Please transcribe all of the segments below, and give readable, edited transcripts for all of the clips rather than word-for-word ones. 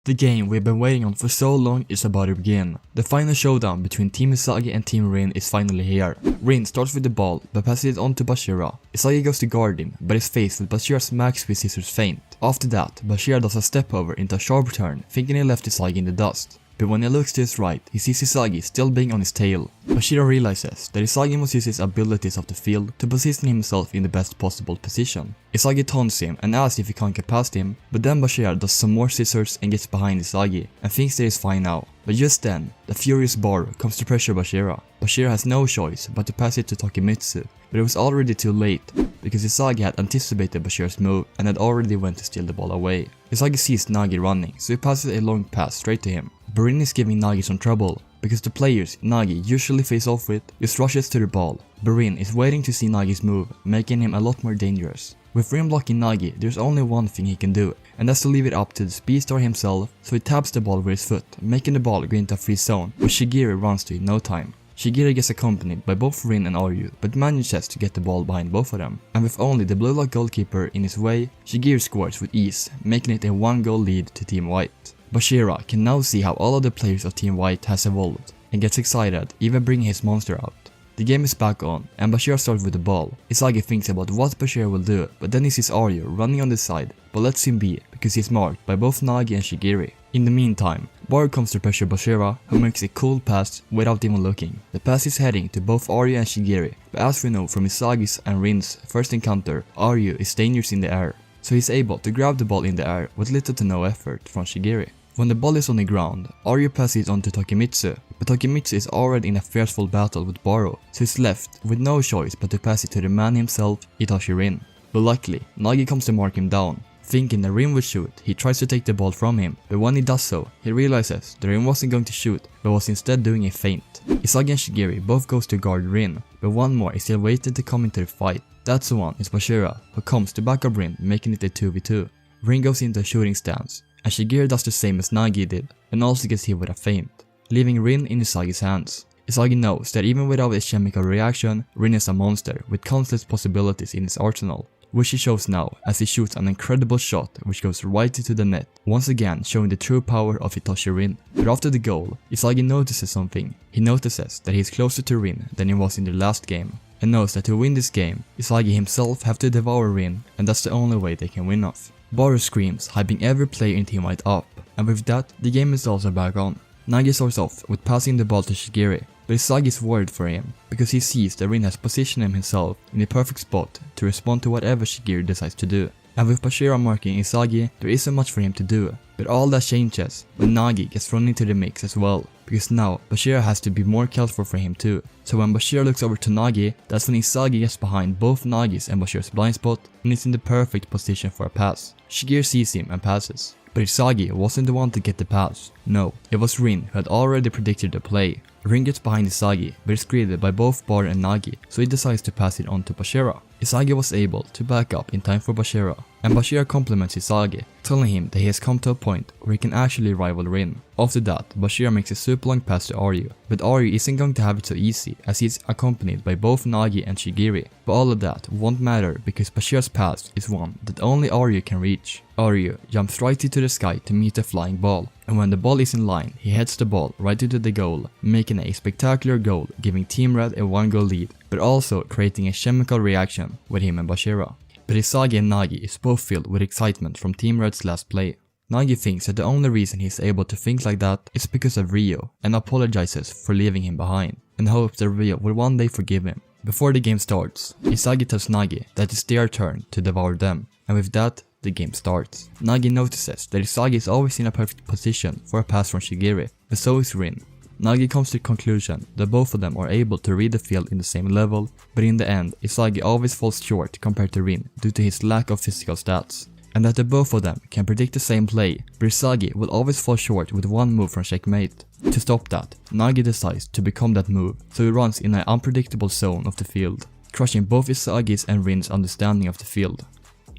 The game we've been waiting on for so long is about to begin. The final showdown between Team Isagi and Team Rin is finally here. Rin starts with the ball but passes it on to Bachira. Isagi goes to guard him but is faced with Bachira's max speed scissors feint. After that, Bachira does a step over into a sharp turn, thinking he left Isagi in the dust. But when he looks to his right, he sees Isagi still being on his tail. Bachira realizes that Isagi must use his abilities of the field to position himself in the best possible position. Isagi taunts him and asks if he can't get past him, but then Bachira does some more scissors and gets behind Isagi and thinks that he's fine now. But just then, the furious Bachira comes to pressure Bachira. Bachira has no choice but to pass it to Takemitsu, but it was already too late, because Isagi had anticipated Bachira's move and had already went to steal the ball away. Isagi sees Nagi running, so he passes a long pass straight to him. Rin is giving Nagi some trouble, because the players Nagi usually face off with just rushes to the ball. Rin is waiting to see Nagi's move, making him a lot more dangerous. With Rin blocking Nagi, there's only one thing he can do, and that's to leave it up to the speedstar himself, so he taps the ball with his foot, making the ball go into a free zone, which Shigiri runs to in no time. Shigiri gets accompanied by both Rin and Aryu, but manages to get the ball behind both of them, and with only the blue lock goalkeeper in his way, Shigiri scores with ease, making it a 1-goal lead to Team White. Bachira can now see how all of the players of Team White has evolved, and gets excited, even bringing his monster out. The game is back on, and Bachira starts with the ball. Isagi thinks about what Bachira will do, but then he sees Aryu running on the side, but lets him be, because he's marked by both Nagi and Shigiri. In the meantime, Baru comes to pressure Bachira, who makes a cool pass without even looking. The pass is heading to both Aryu and Shigiri, but as we know from Isagi's and Rin's first encounter, Aryu is dangerous in the air, so he's able to grab the ball in the air with little to no effort from Shigiri. When the ball is on the ground, Aryu passes it on to Takemitsu, but Takemitsu is already in a fearful battle with Baru, so he's left with no choice but to pass it to the man himself, Itachi Rin. But luckily, Nagi comes to mark him down. Thinking that Rin would shoot, he tries to take the ball from him, but when he does so, he realizes that Rin wasn't going to shoot, but was instead doing a feint. Isagi and Shigiri both goes to guard Rin, but one more is still waiting to come into the fight. That's the one is Bachira, who comes to back up Rin, making it a 2v2. Rin goes into a shooting stance, and Shigiri does the same as Nagi did, and also gets hit with a feint, leaving Rin in Isagi's hands. Isagi knows that even without a chemical reaction, Rin is a monster with countless possibilities in his arsenal, which he shows now as he shoots an incredible shot which goes right into the net, once again showing the true power of Itachi Rin. But after the goal, Isagi notices something. He notices that he is closer to Rin than he was in the last game, and knows that to win this game, Isagi himself have to devour Rin, and that's the only way they can win off. Baru screams, hyping every player in Team White up, and with that, the game is also back on. Nagi starts off with passing the ball to Shigiri, but Isagi is worried for him, because he sees that Rin has positioned himself in the perfect spot to respond to whatever Shigiri decides to do. And with Bachira marking Isagi, there isn't much for him to do, but all that changes when Nagi gets thrown into the mix as well, because now Bachira has to be more careful for him too. So when Bachira looks over to Nagi, that's when Isagi gets behind both Nagi's and Bachira's blind spot and is in the perfect position for a pass. Shigiri sees him and passes. But Isagi wasn't the one to get the pass. No, it was Rin who had already predicted the play. Rin gets behind Isagi, but is greeted by both Baru and Nagi, so he decides to pass it on to Bachira. Isagi was able to back up in time for Bachira, and Bachira compliments Isagi, telling him that he has come to a point where he can actually rival Rin. After that, Bachira makes a super long pass to Aryu, but Aryu isn't going to have it so easy as he is accompanied by both Nagi and Shigiri. But all of that won't matter because Bachira's pass is one that only Aryu can reach. Aryu jumps right into the sky to meet the flying ball, and when the ball is in line, he heads the ball right into the goal, making a spectacular goal, giving Team Red a 1-goal lead, but also creating a chemical reaction with him and Bachira. But Isagi and Nagi is both filled with excitement from Team Red's last play. Nagi thinks that the only reason he is able to think like that is because of Ryo, and apologizes for leaving him behind, and hopes that Ryo will one day forgive him. Before the game starts, Isagi tells Nagi that it's their turn to devour them, and with that, the game starts. Nagi notices that Isagi is always in a perfect position for a pass from Shigiri, but so is Rin. Nagi comes to the conclusion that both of them are able to read the field in the same level, but in the end, Isagi always falls short compared to Rin due to his lack of physical stats, and that the both of them can predict the same play, but Isagi will always fall short with one move from checkmate. To stop that, Nagi decides to become that move, so he runs in an unpredictable zone of the field, crushing both Isagi's and Rin's understanding of the field.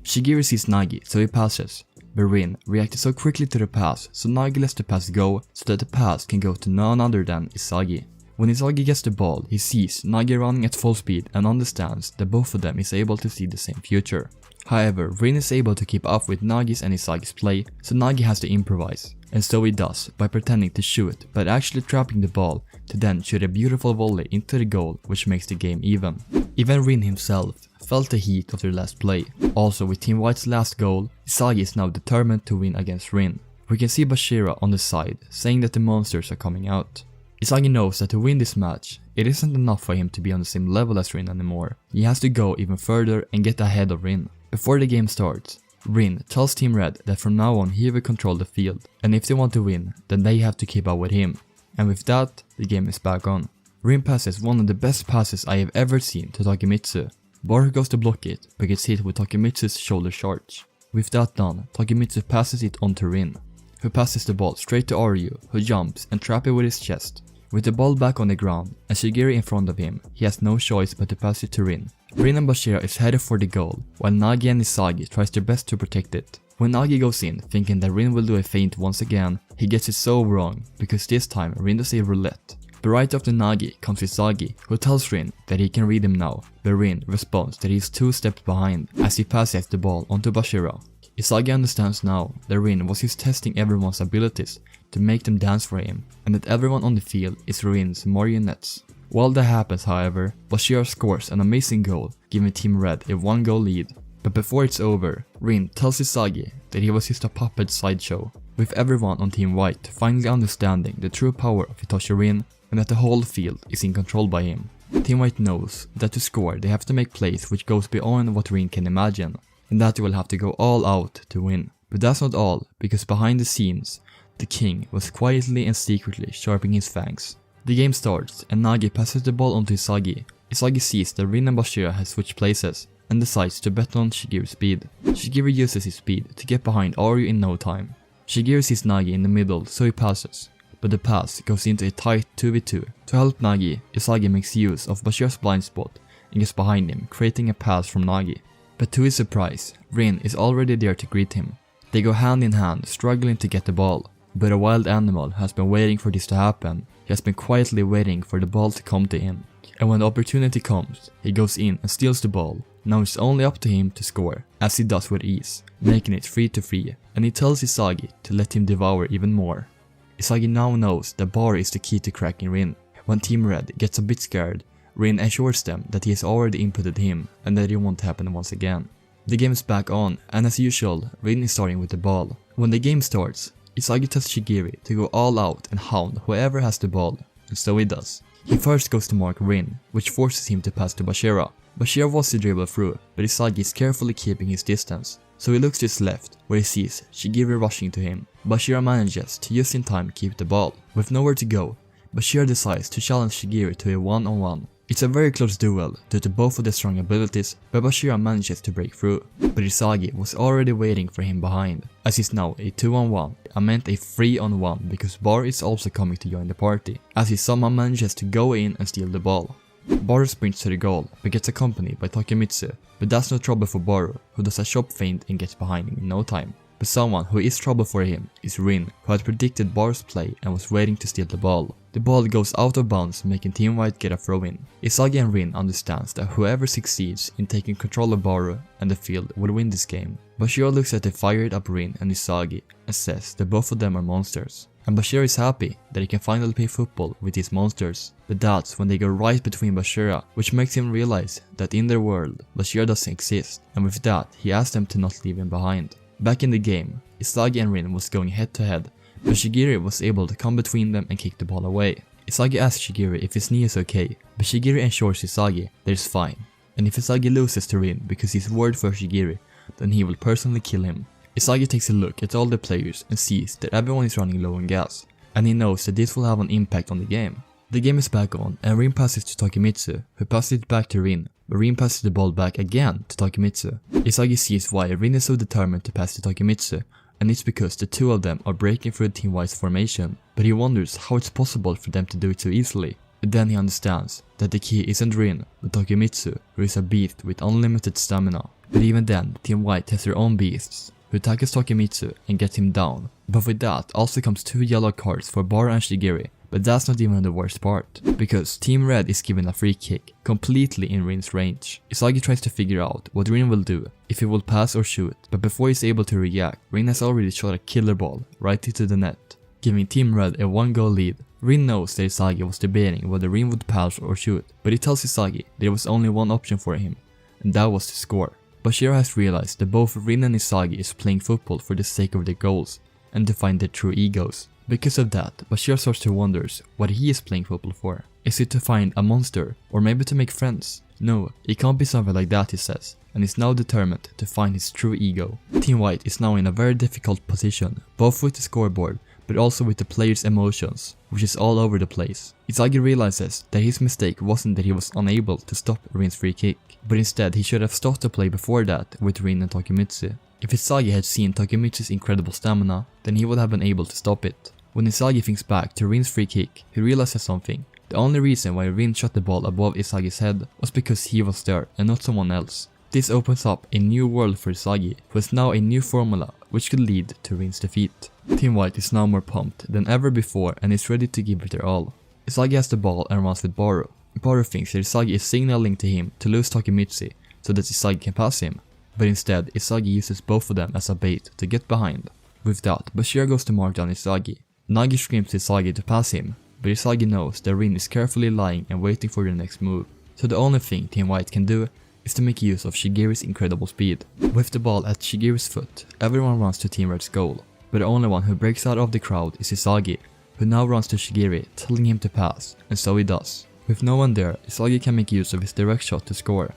Shigiri sees Nagi, so he passes, but Rin reacted so quickly to the pass, so Nagi lets the pass go so that the pass can go to none other than Isagi. When Isagi gets the ball, he sees Nagi running at full speed and understands that both of them is able to see the same future. However, Rin is able to keep up with Nagi's and Isagi's play, so Nagi has to improvise. and so he does by pretending to shoot but actually trapping the ball to then shoot a beautiful volley into the goal, which makes the game even. Even Rin himself felt the heat of their last play. Also, with Team White's last goal, Isagi is now determined to win against Rin. We can see Bachira on the side saying that the monsters are coming out. Isagi knows that to win this match, it isn't enough for him to be on the same level as Rin anymore. He has to go even further and get ahead of Rin. Before the game starts, Rin tells Team Red that from now on he will control the field, and if they want to win, then they have to keep up with him. And with that, the game is back on. Rin passes one of the best passes I have ever seen to Takemitsu. Boru goes to block it, but gets hit with Takemitsu's shoulder charge. With that done, Takemitsu passes it on to Rin, who passes the ball straight to Ryu, who jumps and traps it with his chest. With the ball back on the ground and Shigiri in front of him, he has no choice but to pass it to Rin. Rin and Bachira is headed for the goal, while Nagi and Isagi tries their best to protect it. When Nagi goes in, thinking that Rin will do a feint once again, he gets it so wrong, because this time Rin does a roulette. But right after Nagi comes Isagi, who tells Rin that he can read him now, but Rin responds that he is 2 steps behind as he passes the ball onto Bachira. Isagi understands now that Rin was just testing everyone's abilities to make them dance for him, and that everyone on the field is Rin's marionettes. While that happens, however, Bachira scores an amazing goal, giving Team Red a 1-goal lead. But before it's over, Rin tells Isagi that he was just a puppet sideshow, with everyone on Team White finally understanding the true power of Hitoshi Rin and that the whole field is in control by him. Team White knows that to score they have to make plays which goes beyond what Rin can imagine, and that they will have to go all out to win. But that's not all, because behind the scenes, the king was quietly and secretly sharpening his fangs. The game starts and Nagi passes the ball onto Isagi. Isagi sees that Rin and Bachira have switched places and decides to bet on Shigiri's speed. Shigiri uses his speed to get behind Ryu in no time. Shigiri sees Nagi in the middle, so he passes, but the pass goes into a tight 2v2. To help Nagi, Isagi makes use of Bachira's blind spot and gets behind him, creating a pass from Nagi. But to his surprise, Rin is already there to greet him. They go hand in hand, struggling to get the ball, but a wild animal has been waiting for this to happen. He has been quietly waiting for the ball to come to him, and when the opportunity comes, he goes in and steals the ball. Now it's only up to him to score, as he does with ease, making it 3-3, and he tells Isagi to let him devour even more. Isagi now knows that bar is the key to cracking Rin. When Team Red gets a bit scared, Rin assures them that he has already inputted him and that it won't happen once again. The game is back on, and as usual, Rin is starting with the ball. When the game starts, Isagi tells Shigiri to go all out and hound whoever has the ball, and so he does. He first goes to mark Rin, which forces him to pass to Bachira. Bachira wants to dribble through, but Isagi is carefully keeping his distance, so he looks to his left, where he sees Shigiri rushing to him. Bachira manages to just in time keep the ball. With nowhere to go, Bachira decides to challenge Shigiri to a one-on-one. It's a very close duel due to both of their strong abilities, but Bachira manages to break through. But Isagi was already waiting for him behind, as he's now a 2-on-1. I meant a 3-on-1 because Bar is also coming to join the party, as he somehow manages to go in and steal the ball. Baru sprints to the goal, but gets accompanied by Takemitsu, but that's no trouble for Baru, who does a chop feint and gets behind him in no time. But someone who is trouble for him is Rin, who had predicted Baru's play and was waiting to steal the ball. The ball goes out of bounds, making Team White get a throw in. Isagi and Rin understands that whoever succeeds in taking control of Baru and the field will win this game. Bachira looks at the fired up Rin and Isagi and says that both of them are monsters. And Bachira is happy that he can finally play football with these monsters. But that's when they go right between Bachira, which makes him realize that in their world, Bachira doesn't exist, and with that, he asks them to not leave him behind. Back in the game, Isagi and Rin was going head to head, but Shigiri was able to come between them and kick the ball away. Isagi asks Shigiri if his knee is okay, but Shigiri assures Isagi that it's fine, and if Isagi loses to Rin because he's worried for Shigiri, then he will personally kill him. Isagi takes a look at all the players and sees that everyone is running low on gas, and he knows that this will have an impact on the game. The game is back on, and Rin passes to Takemitsu, who passes it back to Rin, but Rin passes the ball back again to Takemitsu. Isagi sees why Rin is so determined to pass to Takemitsu, and it's because the two of them are breaking through Team White's formation, but he wonders how it's possible for them to do it so easily. But then he understands that the key isn't Rin, but Takemitsu, who is a beast with unlimited stamina. But even then, Team White has their own beasts, who tackles Takemitsu and gets him down. But with that also comes 2 yellow cards for Baru and Shigiri, But that's not even the worst part, because Team Red is given a free kick, completely in Rin's range. Isagi tries to figure out what Rin will do, if he will pass or shoot, but before he's able to react, Rin has already shot a killer ball right into the net, giving Team Red a 1-goal lead. Rin knows that Isagi was debating whether Rin would pass or shoot, but he tells Isagi that there was only one option for him, and that was to score. Bachira has realized that both Rin and Isagi is playing football for the sake of their goals, and to find their true egos. Because of that, Bachira starts to wonder what he is playing football for. Is it to find a monster, or maybe to make friends? No, it can't be something like that, he says, and is now determined to find his true ego. Team White is now in a very difficult position, both with the scoreboard, but also with the players' emotions, which is all over the place. Isagi realizes that his mistake wasn't that he was unable to stop Rin's free kick, but instead he should have stopped the play before that with Rin and Takemitsu. If Isagi had seen Takemitsu's incredible stamina, then he would have been able to stop it. When Isagi thinks back to Rin's free kick, he realizes something. The only reason why Rin shot the ball above Isagi's head was because he was there and not someone else. This opens up a new world for Isagi, who has now a new formula which could lead to Rin's defeat. Team White is now more pumped than ever before and is ready to give it their all. Isagi has the ball and runs with Baru. Baru thinks that Isagi is signaling to him to lose Takemitsu so that Isagi can pass him, but instead Isagi uses both of them as a bait to get behind. With that, Bachira goes to mark down Isagi. Nagi screams to Isagi to pass him, but Isagi knows that Rin is carefully lying and waiting for the next move, so the only thing Team White can do is to make use of Shigeru's incredible speed. With the ball at Shigeru's foot, everyone runs to Team Red's goal, but the only one who breaks out of the crowd is Isagi, who now runs to Shigeru, telling him to pass, and so he does. With no one there, Isagi can make use of his direct shot to score.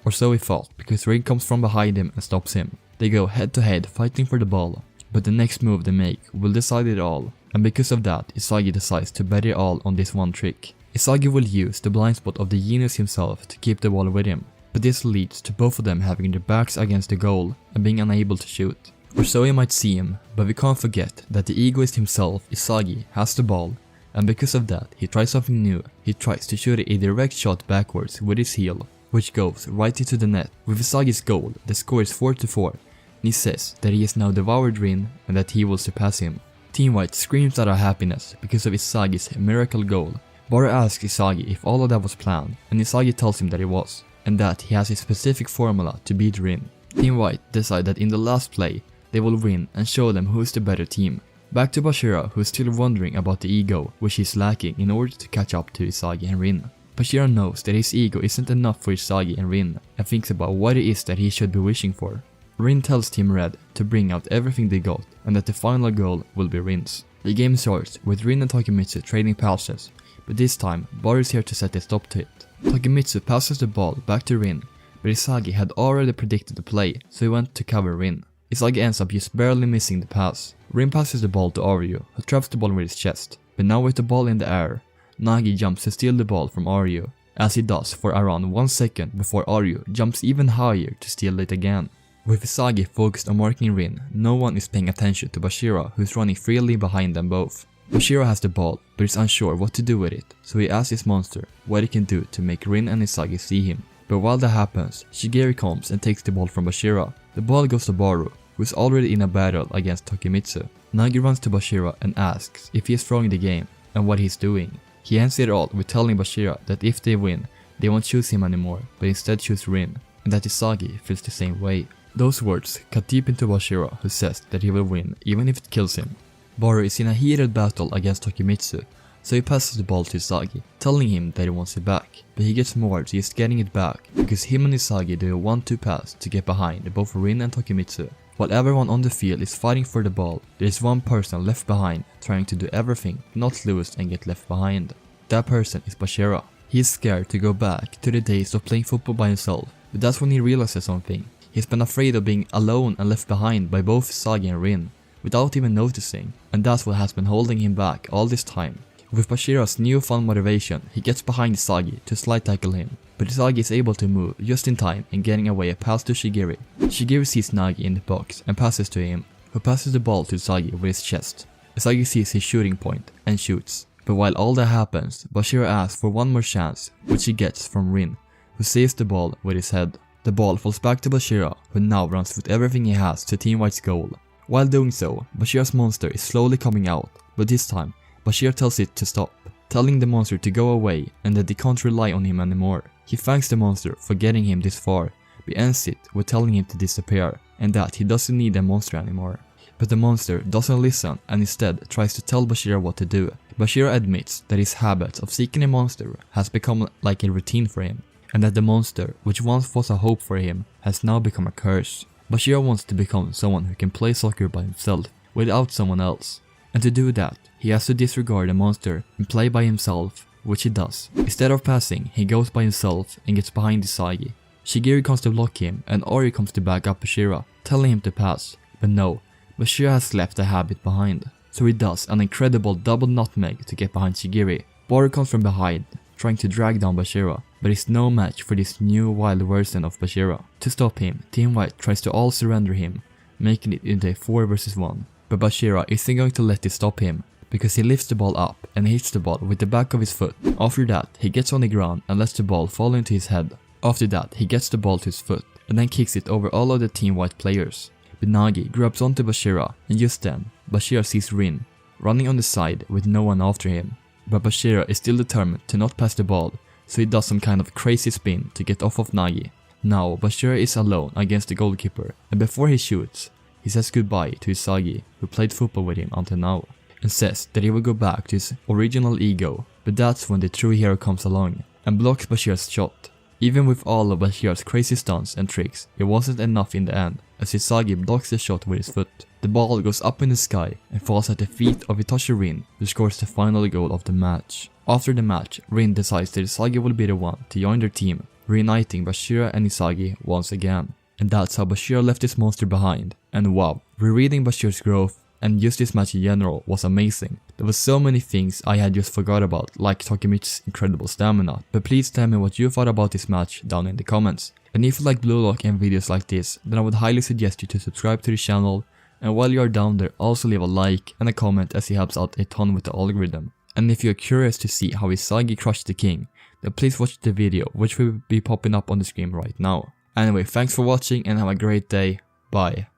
Or so he thought, because Rin comes from behind him and stops him. They go head to head fighting for the ball, but the next move they make will decide it all. And because of that, Isagi decides to bet it all on this one trick. Isagi will use the blind spot of the genius himself to keep the ball with him, but this leads to both of them having their backs against the goal and being unable to shoot. Or so it might seem, but we can't forget that the egoist himself, Isagi, has the ball, and because of that, he tries something new. He tries to shoot a direct shot backwards with his heel, which goes right into the net. With Isagi's goal, the score is 4-4, and he says that he has now devoured Rin and that he will surpass him. Team White screams out of happiness because of Isagi's miracle goal. Baru asks Isagi if all of that was planned, and Isagi tells him that it was, and that he has a specific formula to beat Rin. Team White decide that in the last play, they will win and show them who is the better team. Back to Bachira, who is still wondering about the ego which he is lacking in order to catch up to Isagi and Rin. Bachira knows that his ego isn't enough for Isagi and Rin, and thinks about what it is that he should be wishing for. Rin tells Team Red to bring out everything they got and that the final goal will be Rin's. The game starts with Rin and Takemitsu trading passes, but this time Baru is here to set a stop to it. Takemitsu passes the ball back to Rin, but Isagi had already predicted the play, so he went to cover Rin. Isagi ends up just barely missing the pass. Rin passes the ball to Aryu, who traps the ball with his chest, but now with the ball in the air, Nagi jumps to steal the ball from Aryu, as he does for around 1 second before Aryu jumps even higher to steal it again. With Isagi focused on marking Rin, no one is paying attention to Bachira, who is running freely behind them both. Bachira has the ball, but is unsure what to do with it, so he asks his monster what he can do to make Rin and Isagi see him. But while that happens, Shigeru comes and takes the ball from Bachira. The ball goes to Baru, who is already in a battle against Takemitsu. Nagi runs to Bachira and asks if he is throwing the game and what he's doing. He ends it all with telling Bachira that if they win, they won't choose him anymore, but instead choose Rin, and that Isagi feels the same way. Those words cut deep into Bachira, who says that he will win even if it kills him. Baru is in a heated battle against Takemitsu, so he passes the ball to Isagi, telling him that he wants it back, but he gets more to just getting it back, because him and Isagi do a 1-2 pass to get behind both Rin and Takemitsu. While everyone on the field is fighting for the ball, there is one person left behind, trying to do everything not lose and get left behind. That person is Bachira. He is scared to go back to the days of playing football by himself, but that's when he realizes something. He's been afraid of being alone and left behind by both Isagi and Rin, without even noticing, and that's what has been holding him back all this time. With Bachira's newfound motivation, he gets behind Isagi to slide tackle him, but Isagi is able to move just in time and getting away a pass to Shigeru. Shigeru sees Nagi in the box and passes to him, who passes the ball to Isagi with his chest. Isagi sees his shooting point and shoots, but while all that happens, Bachira asks for one more chance, which he gets from Rin, who saves the ball with his head. The ball falls back to Bachira, who now runs with everything he has to Team White's goal. While doing so, Bachira's monster is slowly coming out, but this time, Bachira tells it to stop. telling the monster to go away and that they can't rely on him anymore. He thanks the monster for getting him this far, but ends it with telling him to disappear and that he doesn't need the monster anymore. But the monster doesn't listen and instead tries to tell Bachira what to do. Bachira admits that his habit of seeking a monster has become like a routine for him, and that the monster, which once was a hope for him, has now become a curse. Bachira wants to become someone who can play soccer by himself, without someone else. And to do that, he has to disregard the monster and play by himself, which he does. Instead of passing, he goes by himself and gets behind Isagi. Shigiri comes to block him and Ori comes to back up Bachira, telling him to pass. But no, Bachira has left the habit behind. So he does an incredible double nutmeg to get behind Shigiri. Ori comes from behind, trying to drag down Bachira, but is no match for this new wild version of Bachira. To stop him, Team White tries to all surrender him, making it into a 4 vs 1. But Bachira isn't going to let this stop him, because he lifts the ball up and hits the ball with the back of his foot. After that, he gets on the ground and lets the ball fall into his head. After that, he gets the ball to his foot and then kicks it over all of the Team White players. But Nagi grabs onto Bachira, and just then, Bachira sees Rin running on the side with no one after him. But Bachira is still determined to not pass the ball, so he does some kind of crazy spin to get off of Nagi. Now Bachira is alone against the goalkeeper, and before he shoots, he says goodbye to Isagi, who played football with him until now, and says that he will go back to his original ego. But that's when the true hero comes along and blocks Bachira's shot. Even with all of Bachira's crazy stunts and tricks, it wasn't enough in the end, as Isagi blocks the shot with his foot. The ball goes up in the sky and falls at the feet of Itachi Rin, who scores the final goal of the match. After the match, Rin decides that Isagi will be the one to join their team, reuniting Bachira and Isagi once again. And that's how Bachira left this monster behind. And wow, rereading Bachira's growth and just this match in general was amazing. There were so many things I had just forgot about, like Takemichi's incredible stamina. But please tell me what you thought about this match down in the comments. And if you like Blue Lock and videos like this, then I would highly suggest you to subscribe to the channel. And while you are down there, also leave a like and a comment, as it helps out a ton with the algorithm. And if you are curious to see how Isagi crushed the king, then please watch the video, which will be popping up on the screen right now. Anyway, thanks for watching and have a great day. Bye.